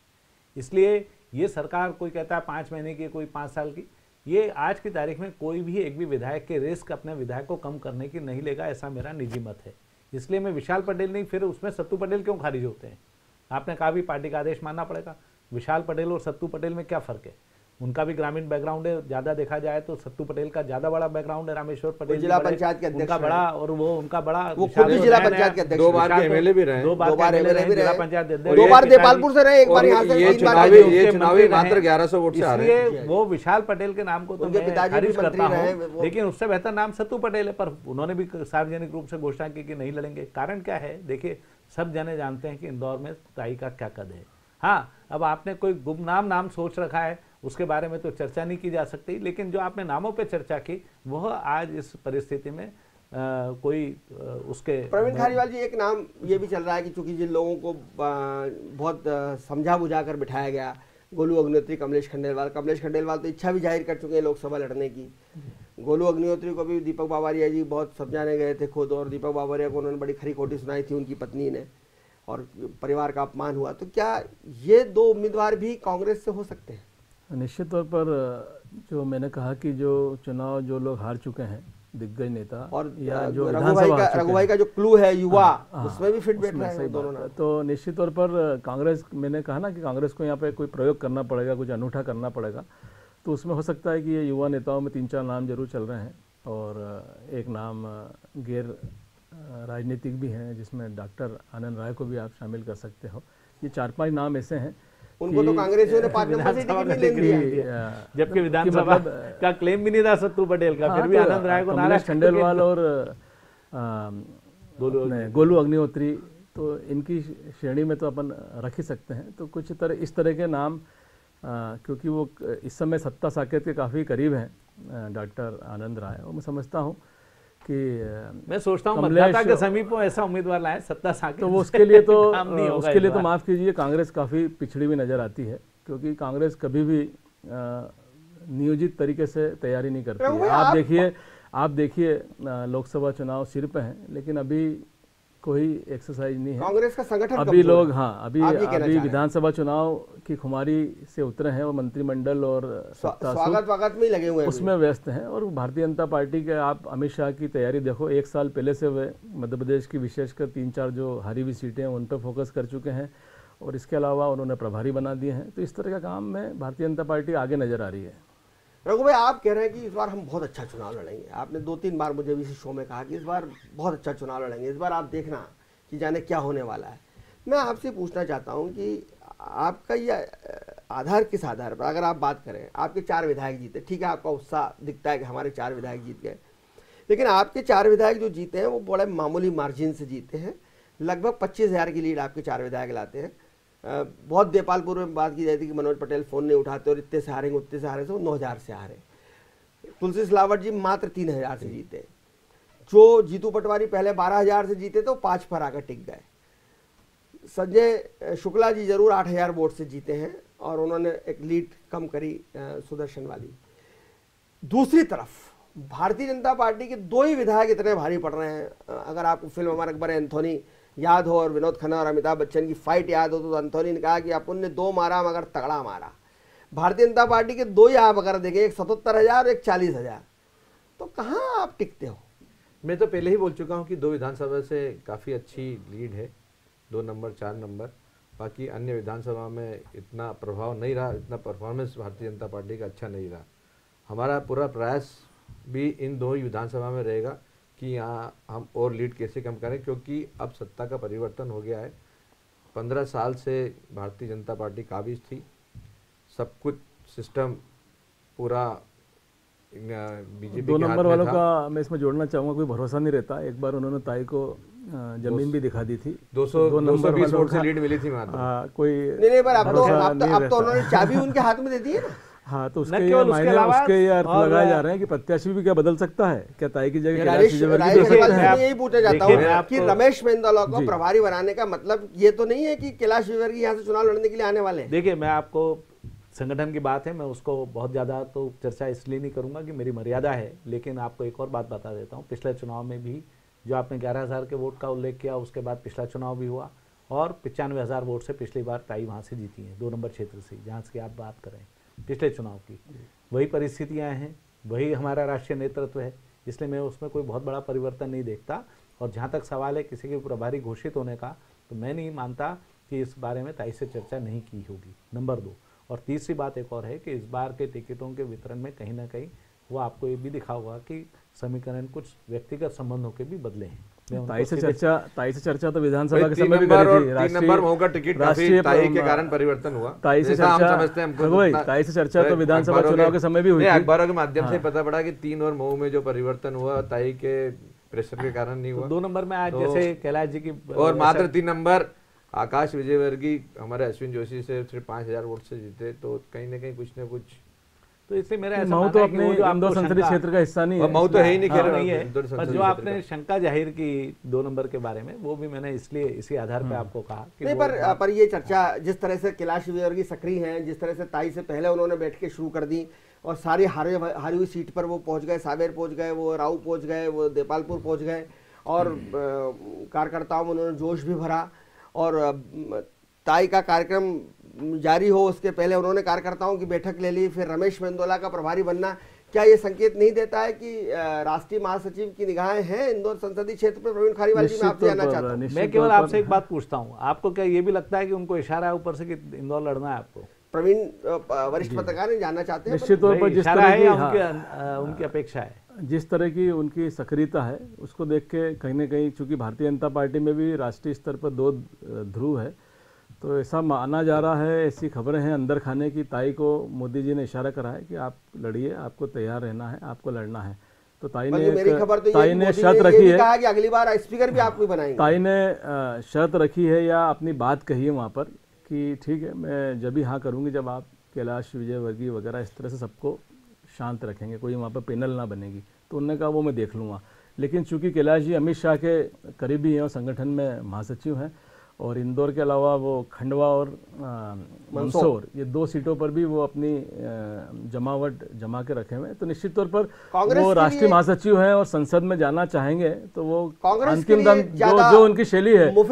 [SPEAKER 3] इसलिए ये सरकार, कोई कहता है 5 महीने की, कोई 5 साल की, ये आज की तारीख में कोई भी एक भी विधायक के रिस्क अपने विधायक को कम करने की नहीं लेगा, ऐसा मेरा निजी मत है। इसलिए मैं विशाल पटेल नहीं, फिर उसमें सत्तू पटेल क्यों खारिज होते हैं? आपने कहा भी पार्टी का आदेश मानना पड़ेगा। विशाल पटेल और सत्तू पटेल में क्या फ़र्क है? उनका भी ग्रामीण बैकग्राउंड है, ज्यादा देखा जाए तो सत्तू पटेल का ज्यादा बड़ा बैकग्राउंड है, रामेश्वर पटेल
[SPEAKER 1] जिला पंचायत के अध्यक्ष
[SPEAKER 3] उनका बड़ा, और वो उनका बड़ा,
[SPEAKER 1] वो खुद भी जिला पंचायत के अध्यक्ष,
[SPEAKER 2] 2 बार के एमएलए भी रहे,
[SPEAKER 3] 2 बार एमएलए भी रहे, पंचायत अध्यक्ष,
[SPEAKER 1] 2 बार देपालपुर से रहे, एक बार यहाँ से,
[SPEAKER 2] ये
[SPEAKER 1] 3 बार
[SPEAKER 2] चुनावी मात्र 1100 वोट से आ रहे हैं।
[SPEAKER 3] इसलिए वो विशाल पटेल के नाम को तो मैं खारिज करता हूँ, लेकिन उससे बेहतर नाम सत्तू पटेल है। पर उन्होंने भी सार्वजनिक रूप से घोषणा की कि नहीं लड़ेंगे। कारण क्या है, देखिए सब जने जानते हैं कि इंदौर में ताई का क्या कद है। हाँ, अब आपने कोई गुमनाम नाम सोच रखा है, उसके बारे में तो चर्चा नहीं की जा सकती, लेकिन जो आपने नामों पे चर्चा की वह आज इस परिस्थिति में कोई उसके।
[SPEAKER 1] प्रवीण खारीवाल जी, एक नाम ये भी चल रहा है कि चूंकि जिन लोगों को बहुत समझा बुझा कर बिठाया गया, गोलू अग्निहोत्री, कमलेश खंडेलवाल तो इच्छा भी जाहिर कर चुके हैं लोकसभा लड़ने की। गोलू अग्निहोत्री को भी दीपक बावरिया जी बहुत समझाने गए थे खुद, और दीपक बावरिया को उन्होंने बड़ी खरी खोटी सुनाई थी उनकी पत्नी ने, और परिवार का अपमान हुआ। तो क्या ये 2 उम्मीदवार भी कांग्रेस से हो सकते हैं?
[SPEAKER 4] निश्चित तौर पर जो मैंने कहा कि जो चुनाव जो लोग हार चुके हैं, दिग्गज नेता,
[SPEAKER 1] और
[SPEAKER 4] या जो
[SPEAKER 1] रघु भाई का जो क्लू है युवा, उसमें भी फिट बैठ रहा है दोनों ना।
[SPEAKER 4] तो निश्चित तौर पर कांग्रेस, मैंने कहा ना कि कांग्रेस को यहाँ पे कोई प्रयोग करना पड़ेगा, कुछ अनूठा करना पड़ेगा। तो उसमें हो सकता है कि ये युवा नेताओं में 3-4 नाम जरूर चल रहे हैं, और एक नाम गैर राजनीतिक भी हैं, जिसमें डॉक्टर आनंद राय को भी आप शामिल कर सकते हो। ये 4-5 नाम ऐसे हैं।
[SPEAKER 1] उनको तो कांग्रेसियों ने 5 नंबर से टिकट नहीं दिया,
[SPEAKER 3] जबकि विधानसभा का क्लेम भी नहीं था सत्तू पटेल का, फिर भी आनंद राय को नाराज
[SPEAKER 4] खंडेलवाल और गोलू अग्निहोत्री, तो इनकी श्रेणी में तो अपन रख ही सकते हैं। तो कुछ इस तरह के नाम, क्योंकि वो इस समय सत्ता साकेत के काफ़ी करीब हैं डॉक्टर आनंद राय, और मैं समझता हूँ कि
[SPEAKER 3] मैं सोचता हूँ मतदाता के समीप ऐसा उम्मीदवार लाए सत्ता साकेत,
[SPEAKER 4] तो वो उसके लिए तो माफ़ कीजिए, कांग्रेस काफ़ी पिछड़ी हुई नज़र आती है, क्योंकि कांग्रेस कभी भी नियोजित तरीके से तैयारी नहीं करती है। आप देखिए लोकसभा चुनाव सिर पे हैं, लेकिन अभी कोई एक्सरसाइज नहीं है
[SPEAKER 1] कांग्रेस का संगठन।
[SPEAKER 4] अभी लोग, हाँ, अभी विधानसभा चुनाव की खुमारी से उतरे हैं, और मंत्रिमंडल और
[SPEAKER 1] स्वागत में ही लगे हुए हैं,
[SPEAKER 4] उसमें व्यस्त हैं। और भारतीय जनता पार्टी के आप अमित शाह की तैयारी देखो, 1 साल पहले से वे मध्य प्रदेश की विशेषकर 3-4 जो हारी हुई सीटें हैं उन पर फोकस कर चुके हैं, और इसके अलावा उन्होंने प्रभारी बना दिए हैं। तो इस तरह का काम में भारतीय जनता पार्टी आगे नजर आ रही है।
[SPEAKER 1] रघु भाई, आप कह रहे हैं कि इस बार हम बहुत अच्छा चुनाव लड़ेंगे। आपने 2-3 बार मुझे भी इस शो में कहा कि इस बार बहुत अच्छा चुनाव लड़ेंगे, इस बार आप देखना कि जाने क्या होने वाला है। मैं आपसे पूछना चाहता हूं कि आपका ये आधार किस आधार पर, अगर आप बात करें, आपके 4 विधायक जीते, ठीक है, आपका उत्साह दिखता है कि हमारे 4 विधायक जीत गए, लेकिन आपके 4 विधायक जो जीते हैं वो बड़े मामूली मार्जिन से जीते हैं। लगभग 25,000 की लीड आपके 4 विधायक लाते हैं। बहुत देपालपुर में बात की जाती है कि मनोज पटेल फ़ोन नहीं उठाते और इतने से हारेंगे उतने से हारे, से वो 9,000 से हारे। तुलसी सिलावट जी मात्र 3,000 से जीते। जो जीतू पटवारी पहले 12,000 से जीते तो 5 पर आकर टिक गए। संजय शुक्ला जी जरूर 8,000 वोट से जीते हैं, और उन्होंने एक लीड कम करी सुदर्शन वाली। दूसरी तरफ भारतीय जनता पार्टी के 2 ही विधायक इतने भारी पड़ रहे हैं। अगर आपको फिल्म अमर अकबर एंथोनी याद हो, और विनोद खन्ना और अमिताभ बच्चन की फाइट याद हो, तो एंथोनी ने कहा कि अपन ने 2 मारा मगर तगड़ा मारा। भारतीय जनता पार्टी के 2 ही आप अगर देखें, एक 77,000 एक 40,000, तो कहाँ आप टिकते हो?
[SPEAKER 2] मैं तो पहले ही बोल चुका हूँ कि 2 विधानसभा से काफ़ी अच्छी लीड है, 2 नंबर 4 नंबर। बाकी अन्य विधानसभा में इतना प्रभाव नहीं रहा, इतना परफॉर्मेंस भारतीय जनता पार्टी का अच्छा नहीं रहा। हमारा पूरा प्रयास भी इन 2 ही विधानसभा में रहेगा कि यहाँ हम और लीड कैसे कम करें, क्योंकि अब सत्ता का परिवर्तन हो गया है। 15 साल से भारतीय जनता पार्टी काबिज थी, सब कुछ सिस्टम पूरा बीजेपी
[SPEAKER 4] 2 नंबर वालों का मैं इसमें जोड़ना चाहूँगा, कोई भरोसा नहीं रहता। एक बार उन्होंने ताई को जमीन भी दिखा दी थी,
[SPEAKER 2] 220 वोट से लीड मिली थी मात्र।
[SPEAKER 4] कोई
[SPEAKER 1] नहीं, पर अब तो उन्होंने चाबी उनके हाथ में दे दी है ना।
[SPEAKER 4] हाँ, तो उसके ये अर्थ लगाए जा रहे हैं कि प्रत्याशी भी क्या बदल सकता है, क्या ताई की जगह
[SPEAKER 1] यही पूछना चाहता हूँ कि रमेश मेंदोला को प्रभारी बनाने का मतलब ये तो नहीं है कि कैलाश विजयवर्गीय यहाँ से चुनाव लड़ने के लिए आने वाले हैं।
[SPEAKER 3] देखिए, मैं आपको संगठन की बात है, मैं उसको बहुत ज़्यादा तो चर्चा इसलिए नहीं करूंगा कि मेरी मर्यादा है, लेकिन आपको एक और बात बता देता हूँ। पिछले चुनाव में भी जो आपने 11,000 के वोट का उल्लेख किया, उसके बाद पिछला चुनाव भी हुआ, और 95,000 वोट से पिछली बार ताई वहाँ से जीती हैं, 2 नंबर क्षेत्र से, जहाँ से आप बात करें पिछले चुनाव की। वही परिस्थितियाँ हैं, वही हमारा राष्ट्रीय नेतृत्व है, इसलिए मैं उसमें कोई बहुत बड़ा परिवर्तन नहीं देखता। और जहाँ तक सवाल है किसी के प्रभारी घोषित होने का, तो मैं नहीं मानता कि इस बारे में ताई से चर्चा नहीं की होगी, नंबर 2। और तीसरी बात एक और है कि इस बार के टिकटों के वितरण में कहीं ना कहीं वो आपको ये भी दिखा होगा कि समीकरण कुछ व्यक्तिगत संबंधों के भी बदले हैं।
[SPEAKER 4] ताई से चर्चा तो विधानसभा के
[SPEAKER 2] भाई,
[SPEAKER 4] समय भी
[SPEAKER 2] 3 नंबर
[SPEAKER 4] करी थी।
[SPEAKER 2] और 3 नंबर मऊ का टिकट काफी ताई के कारण परिवर्तन हुआ।
[SPEAKER 4] ताई से
[SPEAKER 2] जैसा हम
[SPEAKER 4] चर्चा,
[SPEAKER 2] समझते हैं, हमको
[SPEAKER 4] रघु भाई,
[SPEAKER 2] जितना-
[SPEAKER 4] ताई से चर्चा तो विधानसभा
[SPEAKER 2] अखबारों
[SPEAKER 4] चुनाव के समय भी हुई
[SPEAKER 2] नहीं,
[SPEAKER 4] थी।
[SPEAKER 2] अखबारों के माध्यम से पता पड़ा कि 3 और मऊ में जो परिवर्तन हुआ ताई के प्रेशर के कारण नहीं हुआ।
[SPEAKER 3] 2 नंबर में आज जैसे कैलाश जी की
[SPEAKER 2] और मात्र 3 नंबर आकाश विजयवर्गीय हमारे अश्विन जोशी से सिर्फ 5000 वोट से जीते, तो कहीं ना कहीं कुछ न कुछ।
[SPEAKER 3] तो इसलिए मेरा ऐसा
[SPEAKER 4] मऊ
[SPEAKER 3] मानना
[SPEAKER 4] तो
[SPEAKER 3] है कि
[SPEAKER 4] अपने
[SPEAKER 3] वो जो
[SPEAKER 4] इंदौर
[SPEAKER 3] आपको
[SPEAKER 4] संसदीय
[SPEAKER 3] शंका-
[SPEAKER 4] क्षेत्र का हिस्सा नहीं है।
[SPEAKER 2] मऊ तो है ही नहीं,
[SPEAKER 3] हाँ,
[SPEAKER 2] कह
[SPEAKER 3] नहीं
[SPEAKER 2] रहा
[SPEAKER 3] है,
[SPEAKER 2] इंदौर
[SPEAKER 3] पर
[SPEAKER 2] संसदीय
[SPEAKER 3] जो
[SPEAKER 2] क्षेत्र
[SPEAKER 3] आपने शंका जाहिर की 2 नंबर के बारे में, वो भी मैंने इसलिए इसी आधार पे आपको कहा कि
[SPEAKER 1] नहीं,
[SPEAKER 3] वो
[SPEAKER 1] पर ये चर्चा जिस तरह से कैलाश विजयवर्गीय सक्रिय हैं, जिस तरह से ताई से पहले उन्होंने बैठ के शुरू कर दी और सारी हारी हुई सीट पर वो पहुंच गए, सावेर पहुंच गए, वो राऊ पहुंच गए, वो देपालपुर पहुंच गए और कार्यकर्ताओं में उन्होंने जोश भी भरा। और ताई का कार्यक्रम जारी हो उसके पहले उन्होंने कार्यकर्ताओं की बैठक ले ली, फिर रमेश मेंदोला का प्रभारी बनना। क्या ये संकेत नहीं देता है कि राष्ट्रीय महासचिव की निगाहें हैं इंदौर संसदीय क्षेत्र पर? प्रवीण खारीवाल जी, मैं आपसे जानना चाहता हूं।
[SPEAKER 3] मैं केवल आपसे एक बात पूछता हूं, आपको क्या ये भी लगता है कि उनको इशारा है ऊपर से कि इंदौर लड़ना है आपको?
[SPEAKER 1] प्रवीण वरिष्ठ पत्रकार नहीं जानना चाहते हैं।
[SPEAKER 4] निश्चित तौर पर जिस
[SPEAKER 3] इशारा
[SPEAKER 4] तरह
[SPEAKER 3] है
[SPEAKER 4] की
[SPEAKER 3] या उनकी अपेक्षा है?
[SPEAKER 4] जिस तरह की उनकी सक्रियता है उसको देख के कहीं ना कहीं, चूंकि भारतीय जनता पार्टी में भी राष्ट्रीय स्तर पर 2 ध्रुव है, तो ऐसा माना जा रहा है, ऐसी खबरें हैं अंदर खाने की, ताई को मोदी जी ने इशारा करा है कि आप लड़िए, आपको तैयार रहना है, आपको लड़ना है। तो ताई ने शर्त रखी है,
[SPEAKER 1] कहा कि अगली बार स्पीकर भी आपको बनाएंगे।
[SPEAKER 4] ताई ने शर्त रखी है या अपनी बात कही है वहाँ पर कि ठीक है, मैं जब भी हाँ करूँगी जब आप कैलाश विजयवर्गीय वगैरह इस तरह से सबको शांत रखेंगे, कोई वहाँ पर पैनल ना बनेगी। तो उन्होंने कहा वो मैं देख लूँगा। लेकिन चूंकि कैलाश जी अमित शाह के करीबी हैं और संगठन में महासचिव हैं, और इंदौर के अलावा वो खंडवा और मंदसौर, ये 2 सीटों पर भी वो अपनी जमावट जमा के रखे हुए हैं। तो निश्चित तौर पर वो राष्ट्रीय महासचिव हैं और संसद में जाना चाहेंगे, तो वो अंतिम दम जो उनकी शैली है वो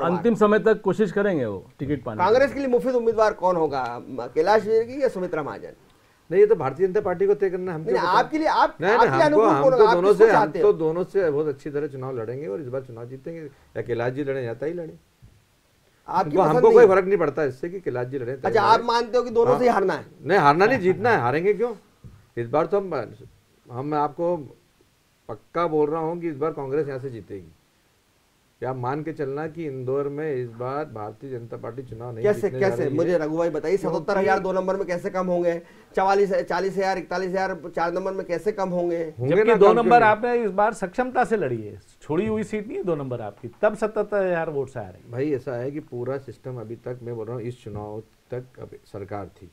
[SPEAKER 4] अंतिम समय तक कोशिश करेंगे वो टिकट पाने।
[SPEAKER 1] कांग्रेस के लिए मुफिद उम्मीदवार कौन होगा, कैलाश विजयवर्गीय या सुमित्रा महाजन?
[SPEAKER 2] नहीं, ये तो भारतीय जनता पार्टी को तय करना है। हमको
[SPEAKER 1] आपके लिए हम
[SPEAKER 2] तो दोनों से बहुत अच्छी तरह चुनाव लड़ेंगे और इस बार चुनाव जीतेंगे। या कैलाश जी लड़े या ताई लड़े, हमको कोई फर्क नहीं पड़ता इससे कि कैलाश जी लड़े।
[SPEAKER 1] अच्छा, आप मानते हो कि दोनों से ही हारना है?
[SPEAKER 2] नहीं, हारना नहीं, जीतना है। हारेंगे क्यों? इस बार तो हम आपको पक्का बोल रहा हूँ कि इस बार कांग्रेस यहाँ से जीतेगी। आप मान के चलना कि इंदौर में इस बार भारतीय जनता पार्टी चुनाव नहीं जीतने जा रही है।
[SPEAKER 1] मुझे रघु भाई बताइए, 77,000 2 नंबर में कैसे कम होंगे? 40,000 41,000 4 नंबर में कैसे कम होंगे?
[SPEAKER 3] जबकि 2 नंबर आपने इस बार सक्षमता से लड़ी है, छोड़ी हुई सीट नहीं है 2 नंबर आपकी, तब 77,000 वोट से आ रही है।
[SPEAKER 2] भाई ऐसा है कि पूरा सिस्टम अभी तक, मैं बोल रहा हूँ, इस चुनाव तक अभी सरकार थी।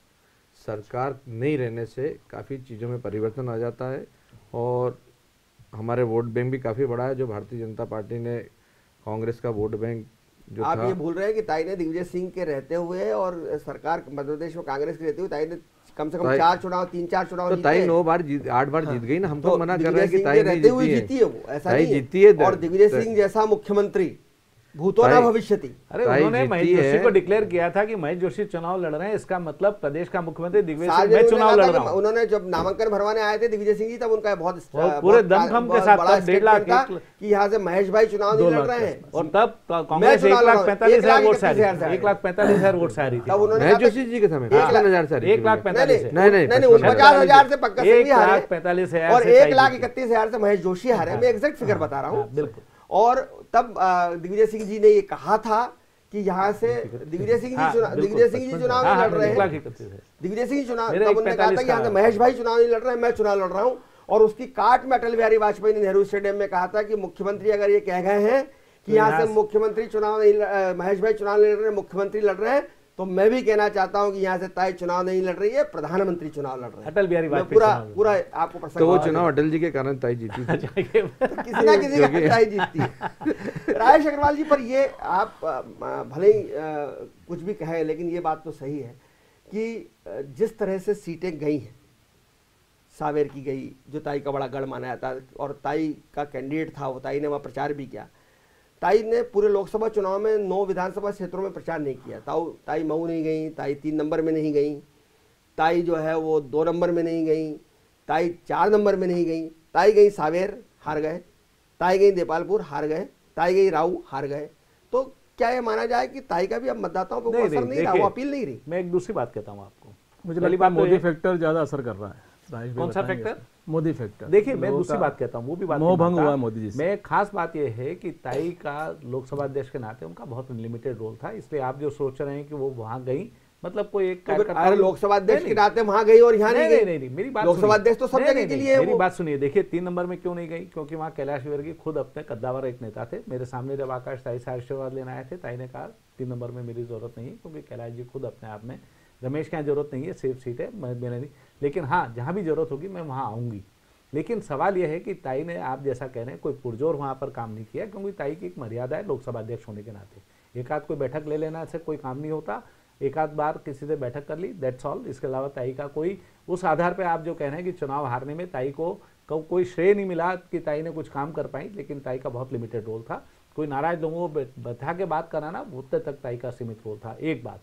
[SPEAKER 2] सरकार नहीं रहने से काफ़ी चीज़ों में परिवर्तन आ जाता है और हमारे वोट बैंक भी काफ़ी बड़ा है। जो भारतीय जनता पार्टी ने कांग्रेस का वोट बैंक जो
[SPEAKER 1] आप
[SPEAKER 2] था,
[SPEAKER 1] ये भूल रहे हैं कि ताई ने दिग्विजय सिंह के रहते हुए और सरकार मध्य प्रदेश में कांग्रेस के रहते हुए ताई ने कम से कम 3-4 चुनाव
[SPEAKER 2] तो ताई 9 बार 8 बार जीत गई ना। हम तो मना कर रहे हैं कि ताई
[SPEAKER 1] रहते हुए जीती है, वो ऐसा नहीं
[SPEAKER 2] जीती है।
[SPEAKER 1] और दिग्विजय सिंह जैसा मुख्यमंत्री भूतो न भविष्यति।
[SPEAKER 3] अरे उन्होंने महेश जोशी को डिक्लेयर किया था कि महेश जोशी चुनाव लड़ रहे हैं, इसका मतलब प्रदेश का मुख्यमंत्री दिग्विजय सिंह मैं चुनाव लड़ रहा हूं।
[SPEAKER 1] उन्होंने जब नामांकन भरवाने आए थे दिग्विजय सिंह जी, तब उनका बहुत
[SPEAKER 3] पूरे दमखम के साथ 1.5 लाख
[SPEAKER 1] कि यहाँ से महेश भाई चुनाव नहीं लड़ रहे हैं।
[SPEAKER 3] और तब कांग्रेस 1,45,000 वोट से आ रही थी, 1,45,000 वोट से आ रही थी।
[SPEAKER 2] महेश जोशी जी के समय 1,45,000 से
[SPEAKER 3] 1,45,000
[SPEAKER 1] नहीं 50,000 से पक्का सिंह जी हारे
[SPEAKER 3] 1,45,000
[SPEAKER 1] और 1,31,000 से महेश जोशी हारे। मैं एग्जैक्ट फिगर बता रहा हूँ।
[SPEAKER 3] बिल्कुल।
[SPEAKER 1] और तब दिग्विजय सिंह जी ने ये कहा था कि यहाँ से दिग्विजय सिंह जी चुनाव नहीं लड़ रहे हैं। दिग्विजय सिंह चुनाव, तब उन्होंने कहा था कि यहाँ से महेश भाई चुनाव नहीं लड़ रहे हैं, मैं चुनाव लड़ रहा हूँ। और उसकी काट में अटल बिहारी वाजपेयी ने नेहरू स्टेडियम में कहा था कि मुख्यमंत्री अगर ये कह गए हैं कि यहाँ से मुख्यमंत्री चुनाव नहीं, महेश भाई चुनाव नहीं लड़ रहे हैं, मुख्यमंत्री लड़ रहे हैं, तो मैं भी कहना चाहता हूं कि यहाँ से ताई चुनाव नहीं लड़ रही है, प्रधानमत्री चुनाव लड़ रहे हैं।
[SPEAKER 3] अटल बिहारी वाजपेयी
[SPEAKER 1] पूरा आपको प्रसंग,
[SPEAKER 2] तो वो चुनाव अटल जी के कारण ताई जीती थी।
[SPEAKER 1] किसी ना किसी का ताई जीतती है। राजेश अग्रवाल जी, पर ये आप भले ही कुछ भी कहें, लेकिन ये बात तो सही है कि जिस तरह से सीटें गई हैं, सावेर की गई जो ताई का बड़ा गढ़ माना जाता है और ताई का कैंडिडेट था, वो ताई ने वहाँ प्रचार भी किया। ताई ने पूरे लोकसभा चुनाव में 9 विधानसभा क्षेत्रों में प्रचार नहीं किया। ताई मऊ नहीं गई, ताई 3 नंबर में नहीं गई, ताई जो है वो 2 नंबर में नहीं गई, ताई 4 नंबर में नहीं गई, ताई गई सावेर हार गए, ताई गई देपालपुर हार गए, ताई गई राऊ हार गए। तो क्या ये माना जाए कि ताई का भी अब मतदाताओं पर
[SPEAKER 3] नहीं,
[SPEAKER 1] असर नहीं रहा, वो अपील नहीं रही?
[SPEAKER 3] मैं एक दूसरी बात कहता हूँ आपको।
[SPEAKER 4] मुझे
[SPEAKER 3] पहली
[SPEAKER 4] लगता है
[SPEAKER 3] बात तो
[SPEAKER 4] मोदी
[SPEAKER 3] ये-
[SPEAKER 4] फैक्टर ज्यादा असर कर रहा है। राजेश भाई
[SPEAKER 3] कौन सा
[SPEAKER 4] बताएंगे
[SPEAKER 3] फैक्टर?
[SPEAKER 4] इसमें। मोदी फैक्टर।
[SPEAKER 3] देखिए, मैं
[SPEAKER 4] लोगों
[SPEAKER 3] दूसरी
[SPEAKER 4] का
[SPEAKER 3] बात कहता हूँ, वो भी बात
[SPEAKER 4] मोह
[SPEAKER 3] नहीं
[SPEAKER 4] भंग
[SPEAKER 3] मानता।
[SPEAKER 4] हुआ है मोदी जी से।
[SPEAKER 3] मैं खास बात यह है कि ताई का लोकसभा अध्यक्ष के नाते उनका बहुत लिमिटेड रोल था, इसलिए आप जो सोच रहे हैं कि वो वहां गई, मतलब कोई एक
[SPEAKER 1] तो फिर
[SPEAKER 3] कार्यकर्ता।
[SPEAKER 1] अरे लोकसभा अध्यक्ष
[SPEAKER 3] नहीं,
[SPEAKER 1] के नाते वहां गई और यहाँ
[SPEAKER 3] नहीं,
[SPEAKER 1] नहीं
[SPEAKER 3] नहीं,
[SPEAKER 1] गई।
[SPEAKER 3] नहीं, मेरी बात
[SPEAKER 1] लोकसभा
[SPEAKER 3] सुनिए।
[SPEAKER 1] अध्यक्ष तो सब
[SPEAKER 3] नहीं,
[SPEAKER 1] जगह
[SPEAKER 3] नहीं,
[SPEAKER 1] के
[SPEAKER 3] नहीं,
[SPEAKER 1] लिए है
[SPEAKER 3] मेरी
[SPEAKER 1] वो।
[SPEAKER 3] बात सुनिए। देखिए 3 नंबर में क्यों नहीं गई, क्योंकि वहाँ कैलाश विजयवर्गीय खुद अपने कद्दावर एक नेता थे। मेरे सामने जब आकाश ताई से आशीर्वाद लेने आए थे, ताई ने कहा 3 नंबर में मेरी जरूरत नहीं है, क्योंकि कैलाश जी खुद अपने आप में, रमेश के यहाँ जरूरत नहीं है, सेफ सीट है, मैंने नहीं, लेकिन हाँ जहाँ भी जरूरत होगी मैं वहाँ आऊँगी। लेकिन सवाल यह है कि ताई ने, आप जैसा कह रहे हैं, कोई पुरजोर वहाँ पर काम नहीं किया, क्योंकि ताई की एक मर्यादा है लोकसभा अध्यक्ष होने के नाते। एक आध कोई बैठक ले लेना से कोई काम नहीं होता, एक आध बार किसी से बैठक कर ली, दैट्स ऑल। इसके अलावा ताई का कोई उस आधार पे आप जो कह रहे हैं कि चुनाव हारने में ताई को कोई श्रेय नहीं मिला कि ताई ने कुछ काम कर पाई, लेकिन ताई का बहुत लिमिटेड रोल था। कोई नाराज लोगों को बैठा के बात कराना, उतने तक ताई का सीमित रोल था। एक बात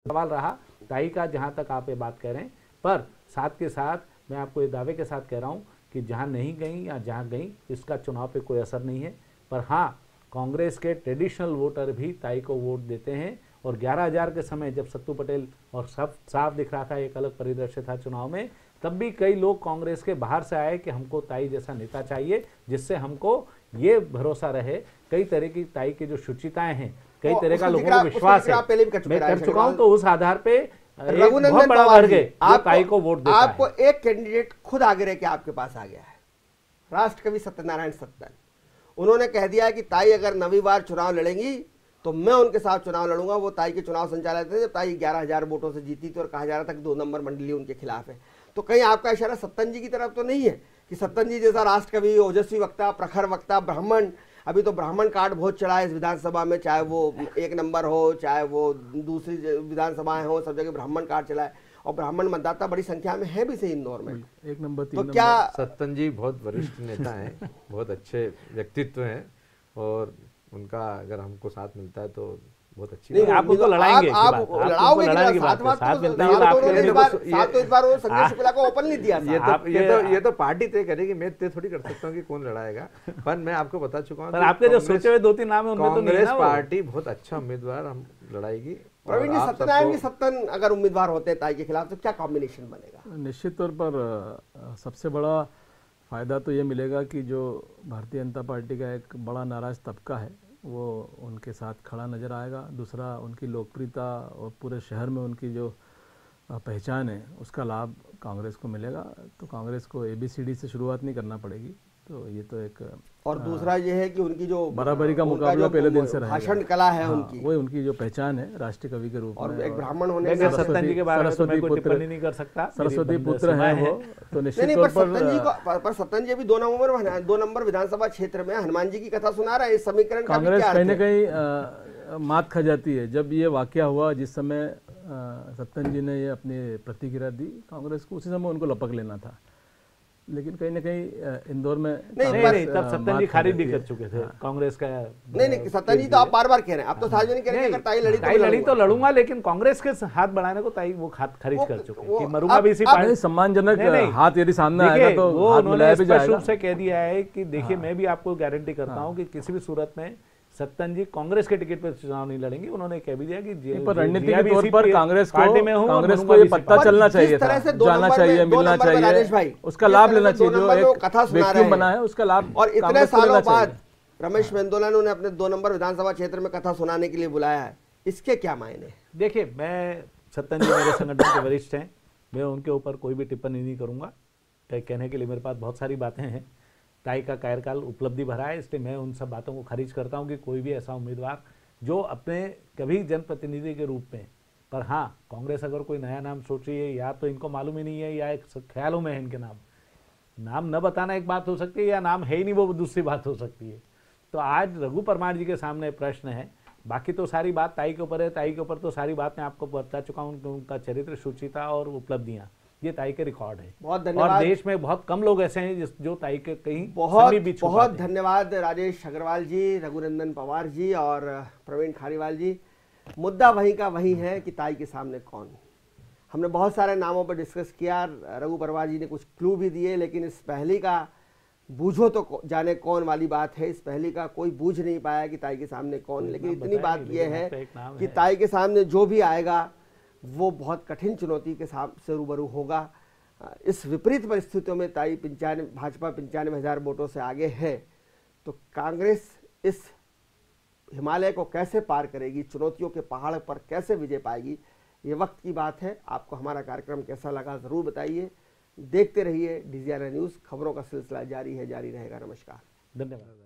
[SPEAKER 3] सवाल रहा ताई का, जहाँ तक आप ये बात कह रहे हैं, पर साथ के साथ मैं आपको ये दावे के साथ कह रहा हूँ कि जहाँ नहीं गई या जहाँ गई, इसका चुनाव पे कोई असर नहीं है। पर हाँ, कांग्रेस के ट्रेडिशनल वोटर भी ताई को वोट देते हैं, और 11,000 के समय जब सत्तू पटेल और सब साफ दिख रहा था, एक अलग परिदृश्य था चुनाव में, तब भी कई लोग कांग्रेस के बाहर से आए कि हमको ताई जैसा नेता चाहिए, जिससे हमको ये भरोसा रहे। कई तरह की ताई की जो शुचिताएं हैं, कई तरह का लोगों को विश्वास है, मैं कर चुका हूं, तो उस आधार पे एक बहुत बड़ा वर्ग है जो ताई को वोट देता है।
[SPEAKER 1] आपको एक कैंडिडेट खुद आगे रह के आपके पास आ गया है, राष्ट्रकवि सत्यनारायण सत्तन। उन्होंने कह दिया है कि ताई अगर 9वीं बार चुनाव लड़ेंगी तो मैं उनके साथ चुनाव लड़ूंगा। वो ताई के चुनाव संचालक थे जब ताई 11,000 वोटों से जीती थी और कहा जा रहा था कि 2 नंबर मंडली उनके खिलाफ है। तो कहीं आपका इशारा सत्तन जी की तरफ तो नहीं है कि सत्तन जी जैसा राष्ट्रकवि, ओजस्वी वक्ता, प्रखर वक्ता, ब्राह्मण, अभी तो ब्राह्मण कार्ड बहुत चढ़ा है इस विधानसभा में, चाहे वो 1 नंबर हो, चाहे वो दूसरी विधानसभाएं हो, सब जगह ब्राह्मण कार्ड चला है, और ब्राह्मण मतदाता बड़ी संख्या में है भी सही इंदौर में।
[SPEAKER 4] 1 नंबर 3
[SPEAKER 1] तो
[SPEAKER 4] नंबर।
[SPEAKER 1] क्या
[SPEAKER 2] सत्तन जी बहुत वरिष्ठ नेता हैं, बहुत अच्छे व्यक्तित्व हैं, और उनका अगर हमको साथ मिलता है तो बहुत अच्छी
[SPEAKER 1] नहीं,
[SPEAKER 2] बात है।
[SPEAKER 3] आप उनको लड़ाएंगे की
[SPEAKER 1] आप
[SPEAKER 3] बात, आप
[SPEAKER 1] लड़ाओगे
[SPEAKER 3] उनको लड़ाने की बात है,
[SPEAKER 1] साथ
[SPEAKER 3] साथ
[SPEAKER 1] तो
[SPEAKER 3] मिलते हैं तो आपके
[SPEAKER 1] उन्होंने
[SPEAKER 3] लिए
[SPEAKER 1] इस बार
[SPEAKER 2] तो ये-
[SPEAKER 1] साथ तो इस बार वो संजय शुक्ला को ओपन नहीं दिया
[SPEAKER 2] ये
[SPEAKER 1] था।
[SPEAKER 3] आप
[SPEAKER 2] तो पार्टी तय करेगी, मैं तय थोड़ी कर सकता हूँ कि कौन लड़ाएगा। पर मैं आपको बता चुका हूँ
[SPEAKER 3] पर
[SPEAKER 2] कि
[SPEAKER 3] आपके जो
[SPEAKER 2] कांग्रेस-
[SPEAKER 3] सोचे हुए 2-3 नाम है उनमें तो नहीं है
[SPEAKER 2] कांग्रेस
[SPEAKER 3] ना वो।
[SPEAKER 2] पार्टी बहुत अच्छा उम्मीदवार हम लड़ाएगी। और
[SPEAKER 1] प्रवीण जी,
[SPEAKER 2] आप
[SPEAKER 1] सत्यनारायण जी
[SPEAKER 2] सबको-
[SPEAKER 1] सत्तन अगर उम्मीदवार होते हैं ताई के खिलाफ तो क्या कॉम्बिनेशन बनेगा?
[SPEAKER 4] निश्चित तौर पर सबसे बड़ा फायदा तो ये मिलेगा कि जो भारतीय जनता पार्टी का एक बड़ा नाराज तबका है वो उनके साथ खड़ा नज़र आएगा। दूसरा, उनकी लोकप्रियता और पूरे शहर में उनकी जो पहचान है उसका लाभ कांग्रेस को मिलेगा। तो कांग्रेस को ABCD से शुरुआत नहीं करना पड़ेगी। तो ये तो एक
[SPEAKER 1] और दूसरा ये है कि उनकी जो
[SPEAKER 4] बराबरी का
[SPEAKER 1] उनका
[SPEAKER 4] मुकाबला
[SPEAKER 1] जो
[SPEAKER 4] पहले दिन से रहेगा।
[SPEAKER 1] भाषण कला है
[SPEAKER 4] हाँ,
[SPEAKER 1] उनकी,
[SPEAKER 4] वही उनकी जो पहचान है राष्ट्रीय कवि के रूप में।
[SPEAKER 1] और एक ब्राह्मण होने
[SPEAKER 3] मैं
[SPEAKER 1] के नाते-
[SPEAKER 3] सत्तन जी के बारे में तो मैं
[SPEAKER 4] सरस्वती
[SPEAKER 3] कोई
[SPEAKER 4] पुत्र-
[SPEAKER 3] टिप्पणी नहीं कर सकता, मेरी
[SPEAKER 4] सरस्वती
[SPEAKER 3] बंद
[SPEAKER 4] पुत्र
[SPEAKER 3] सीमाएं
[SPEAKER 4] हैं वो, तो
[SPEAKER 1] नहीं
[SPEAKER 4] निश्चित
[SPEAKER 1] नहीं,
[SPEAKER 4] तौर
[SPEAKER 1] पर सत्तन जी
[SPEAKER 4] पर
[SPEAKER 1] को, पर सत्तन जी अभी 2 नंबर विधानसभा क्षेत्र में हनुमान जी की कथा सुना रहा है। इस समीकरण का भी
[SPEAKER 4] कांग्रेस
[SPEAKER 1] क्या
[SPEAKER 4] कहीं
[SPEAKER 1] अर्थ
[SPEAKER 4] ना
[SPEAKER 1] है?
[SPEAKER 4] कहीं मात खा जाती है। जब ये वाकया हुआ, जिस समय सत्तन जी ने ये अपनी प्रतिक्रिया दी, कांग्रेस को उसी समय उनको लपक लेना था, लेकिन कहीं ना कहीं इंदौर में
[SPEAKER 1] नहीं,
[SPEAKER 3] नहीं,
[SPEAKER 4] कांग्रेस,
[SPEAKER 3] तब सत्तन
[SPEAKER 4] मात
[SPEAKER 3] जी
[SPEAKER 4] खा
[SPEAKER 3] खारिज भी
[SPEAKER 4] जाती
[SPEAKER 3] कर
[SPEAKER 4] है।
[SPEAKER 3] चुके थे
[SPEAKER 4] हाँ।
[SPEAKER 3] कांग्रेस का।
[SPEAKER 1] नहीं, सत्तन जी तो आप बार-बार कह रहे हैं, आप तो सार्वजनिक कह रहे हैं कि अगर ताई लड़ी तो
[SPEAKER 3] ताई
[SPEAKER 1] मैं
[SPEAKER 3] लड़ी तो
[SPEAKER 1] लड़ूंगा।
[SPEAKER 3] लड़ूंगा, लेकिन कांग्रेस के हाथ बढ़ाने को ताई वो खारिज
[SPEAKER 1] वो-
[SPEAKER 3] कर चुके
[SPEAKER 1] वो-
[SPEAKER 3] हैं कि मरूंगा
[SPEAKER 1] अब-
[SPEAKER 3] भी इसी
[SPEAKER 1] अब-
[SPEAKER 3] पार्टी।
[SPEAKER 4] नहीं, सम्मानजनक
[SPEAKER 3] नहीं, नहीं।
[SPEAKER 4] हाथ यदि सामने
[SPEAKER 3] देखिए,
[SPEAKER 4] आएगा तो
[SPEAKER 3] वो
[SPEAKER 4] हाथ
[SPEAKER 3] उन्होंने
[SPEAKER 4] मिलाया भी
[SPEAKER 3] स्पष्ट
[SPEAKER 4] जाएगा।
[SPEAKER 3] रूप से कह दिया है कि देखिए मैं भी आपको गारंटी करता हूं कि किसी भी सूरत में सत्तन जी कांग्रेस के टिकट पर चुनाव नहीं लड़ेंगे। उन्होंने कह भी दिया कि
[SPEAKER 4] पर रणनीति के तौर पर कांग्रेस को ये पत्ता
[SPEAKER 1] पर
[SPEAKER 4] चलना
[SPEAKER 1] जिस
[SPEAKER 4] चाहिए
[SPEAKER 1] तरह
[SPEAKER 4] था,
[SPEAKER 1] से 2
[SPEAKER 4] जाना
[SPEAKER 1] नंबर
[SPEAKER 4] चाहिए,
[SPEAKER 1] में- 2
[SPEAKER 4] मिलना
[SPEAKER 1] नंबर में राजेश भाई,
[SPEAKER 4] चाहिए, उसका
[SPEAKER 1] जिस
[SPEAKER 4] लाभ
[SPEAKER 1] तरह
[SPEAKER 4] लेना
[SPEAKER 1] से 2
[SPEAKER 4] चाहिए। जो
[SPEAKER 1] नंबर में वो
[SPEAKER 4] एक
[SPEAKER 1] कथा सुना रहे
[SPEAKER 4] वैक्यूम
[SPEAKER 1] हैं।
[SPEAKER 4] बना है उसका लाभ
[SPEAKER 1] और इतने
[SPEAKER 4] कांग्रेस को
[SPEAKER 1] सालों
[SPEAKER 4] लेना
[SPEAKER 1] बाद
[SPEAKER 4] चाहिए।
[SPEAKER 1] रमेश मेंदोला ने अपने 2 नंबर विधानसभा क्षेत्र में कथा सुनाने के लिए बुलाया है, इसके क्या मायने हैं?
[SPEAKER 3] देखिए, मैं सत्तन जी मेरे संगठन के वरिष्ठ हैं, मैं उनके ऊपर कोई भी टिप्पणी नहीं करूंगा। कहने के लिए मेरे पास बहुत सारी बातें हैं। ताई का कार्यकाल उपलब्धि भरा है, इसलिए मैं उन सब बातों को खारिज करता हूं कि कोई भी ऐसा उम्मीदवार जो अपने कभी जनप्रतिनिधि के रूप में, पर हाँ कांग्रेस अगर कोई नया नाम सोच रही है, या तो इनको मालूम ही नहीं है या एक ख्यालों में है इनके नाम न बताना एक बात हो सकती है, या नाम है ही नहीं वो दूसरी बात हो सकती है। तो आज रघु परमार जी के सामने प्रश्न है, बाकी तो सारी बात ताई के ऊपर है। ताई के ऊपर तो सारी बात मैं आपको बता चुका हूँ, उनका चरित्र, शुचिता और उपलब्धियाँ, ये ताई के रिकॉर्ड है।
[SPEAKER 1] बहुत
[SPEAKER 3] और
[SPEAKER 1] धन्यवाद।
[SPEAKER 3] देश में बहुत कम लोग ऐसे हैं जो ताई के कहीं
[SPEAKER 1] बहुत
[SPEAKER 3] समीप भी छू
[SPEAKER 1] बहुत
[SPEAKER 3] पाते हैं।
[SPEAKER 1] धन्यवाद राजेश अग्रवाल जी, रघुनंदन पवार जी और प्रवीण खारीवाल जी। मुद्दा वहीं का वहीं है कि ताई के सामने कौन। हमने बहुत सारे नामों पर डिस्कस किया, रघु परवार जी ने कुछ क्लू भी दिए, लेकिन इस पहली का बूझो तो जाने कौन वाली बात है। इस पहली का कोई बूझ नहीं पाया कि ताई के सामने कौन, लेकिन इतनी बात यह है कि ताई के सामने जो भी आएगा वो बहुत कठिन चुनौती के से रूबरू होगा। इस विपरीत परिस्थितियों में ताई भाजपा 95,000 वोटों से आगे है, तो कांग्रेस इस हिमालय को कैसे पार करेगी, चुनौतियों के पहाड़ पर कैसे विजय पाएगी, ये वक्त की बात है। आपको हमारा कार्यक्रम कैसा लगा ज़रूर बताइए। देखते रहिए DZRA न्यूज़। खबरों का सिलसिला जारी है, जारी रहेगा। नमस्कार,
[SPEAKER 3] धन्यवाद।